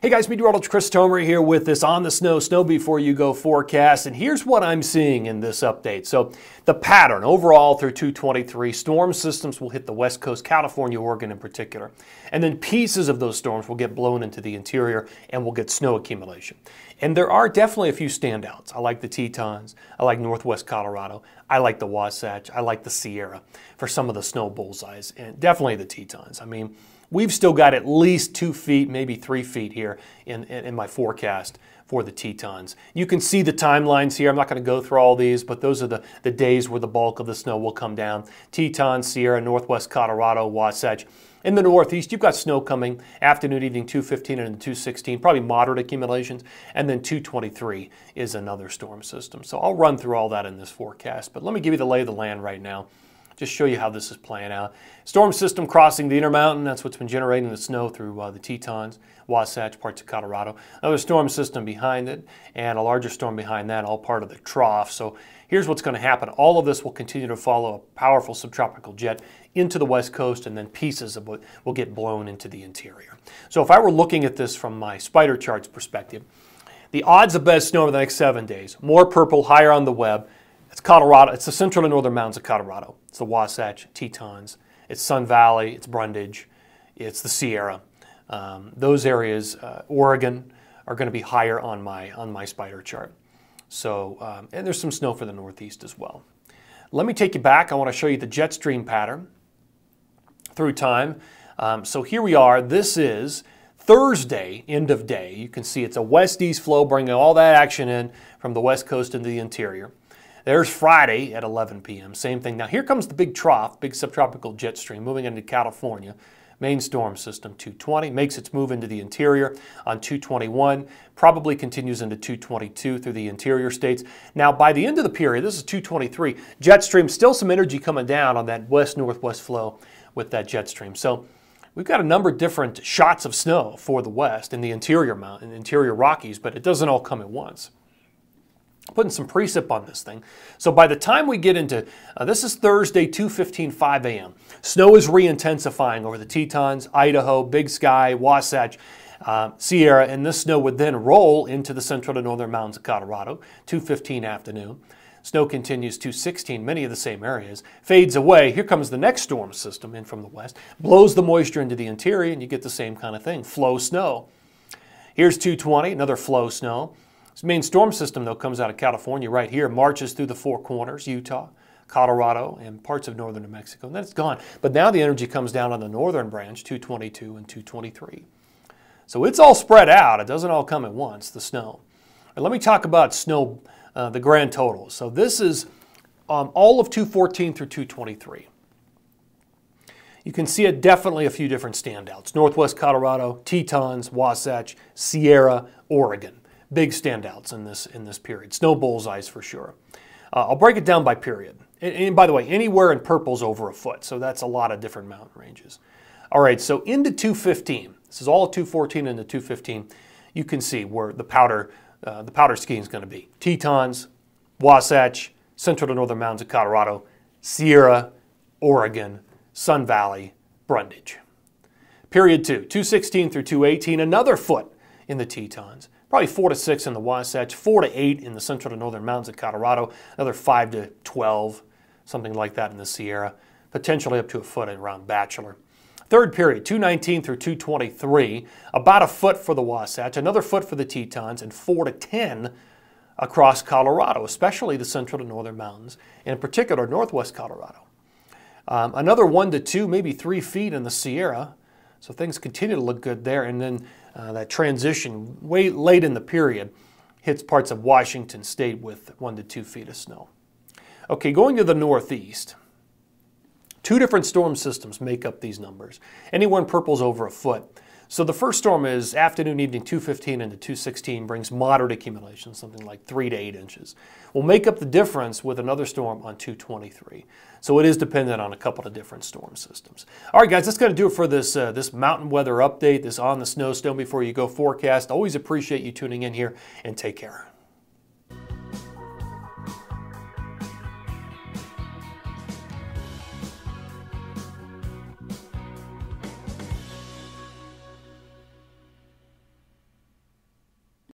Hey guys, meteorologist Chris Tomer here with this On the Snow Before You Go forecast, and here's what I'm seeing in this update. So the pattern overall through 223, storm systems will hit the west coast, California, Oregon in particular, and then pieces of those storms will get blown into the interior and we'll get snow accumulation. And there are definitely a few standouts. I like the Tetons, I like northwest Colorado, I like the Wasatch, I like the Sierra for some of the snow bullseyes, and definitely the Tetons. I mean, we've still got at least 2 feet, maybe 3 feet here in my forecast for the Tetons. You can see the timelines here. I'm not going to go through all these, but those are the days where the bulk of the snow will come down. Tetons, Sierra, northwest Colorado, Wasatch. In the northeast, you've got snow coming afternoon, evening 2:15 and 2:16, probably moderate accumulations, and then 2:23 is another storm system. So I'll run through all that in this forecast, but let me give you the lay of the land right now. Just show you how this is playing out. Storm system crossing the Intermountain. That's what's been generating the snow through the Tetons, Wasatch, parts of Colorado. Another storm system behind it, and a larger storm behind that, all part of the trough. So here's what's going to happen. All of this will continue to follow a powerful subtropical jet into the west coast, and then pieces of it will get blown into the interior. So if I were looking at this from my spider charts perspective, the odds of best snow over the next 7 days, more purple, higher on the web. It's Colorado. It's the central and northern mountains of Colorado. It's the Wasatch, Tetons. It's Sun Valley. It's Brundage. It's the Sierra. Those areas, Oregon, are going to be higher on my spider chart. So, and there's some snow for the northeast as well. Let me take you back. I want to show you the jet stream pattern through time. So here we are. This is Thursday, end of day. You can see it's a west-east flow bringing all that action in from the west coast into the interior. There's Friday at 11 p.m. Same thing. Now here comes the big trough, big subtropical jet stream moving into California. Main storm system 220 makes its move into the interior on 221, probably continues into 222 through the interior states. Now by the end of the period, this is 223, jet stream, still some energy coming down on that west-northwest flow with that jet stream. So we've got a number of different shots of snow for the west in the interior mountain, interior Rockies, but it doesn't all come at once. Putting some precip on this thing. So by the time we get into, this is Thursday, 2:15, 5 a.m. Snow is re-intensifying over the Tetons, Idaho, Big Sky, Wasatch, Sierra, and this snow would then roll into the central to northern mountains of Colorado, 2:15 afternoon. Snow continues 2:16, many of the same areas, fades away. Here comes the next storm system in from the west, blows the moisture into the interior, and you get the same kind of thing, flow snow. Here's 2:20, another flow snow. This main storm system, though, comes out of California right here, marches through the Four Corners, Utah, Colorado, and parts of northern New Mexico, and then it's gone. But now the energy comes down on the northern branch, 222 and 223. So it's all spread out. It doesn't all come at once, the snow. And let me talk about snow, the grand total. So this is all of 214 through 223. You can see it definitely a few different standouts. Northwest Colorado, Tetons, Wasatch, Sierra, Oregon. Big standouts in this period. Snow bullseyes for sure. I'll break it down by period. And by the way, anywhere in purple's over a foot, so that's a lot of different mountain ranges. All right, so into 215. This is all 214 into 215. You can see where the powder skiing is going to be. Tetons, Wasatch, central to northern mountains of Colorado, Sierra, Oregon, Sun Valley, Brundage. Period 2, 216 through 218, another foot in the Tetons. Probably 4 to 6 in the Wasatch, 4 to 8 in the central to northern mountains of Colorado, another 5 to 12, something like that in the Sierra, potentially up to a foot around Bachelor. Third period, 219 through 223, about a foot for the Wasatch, another foot for the Tetons, and 4 to 10 across Colorado, especially the central to northern mountains, and in particular northwest Colorado. Another 1 to 2, maybe 3 feet in the Sierra, so things continue to look good there, and then that transition way late in the period hits parts of Washington State with 1 to 2 feet of snow. Okay, going to the northeast, 2 different storm systems make up these numbers. Anywhere in purple's over a foot. So the first storm is afternoon, evening 2:15 into 2:16, brings moderate accumulation, something like 3 to 8 inches. We'll make up the difference with another storm on 223. So it is dependent on a couple of different storm systems. All right, guys, that's going to do it for this, this mountain weather update, this On the Snow Before You Go forecast. Always appreciate you tuning in here, and take care.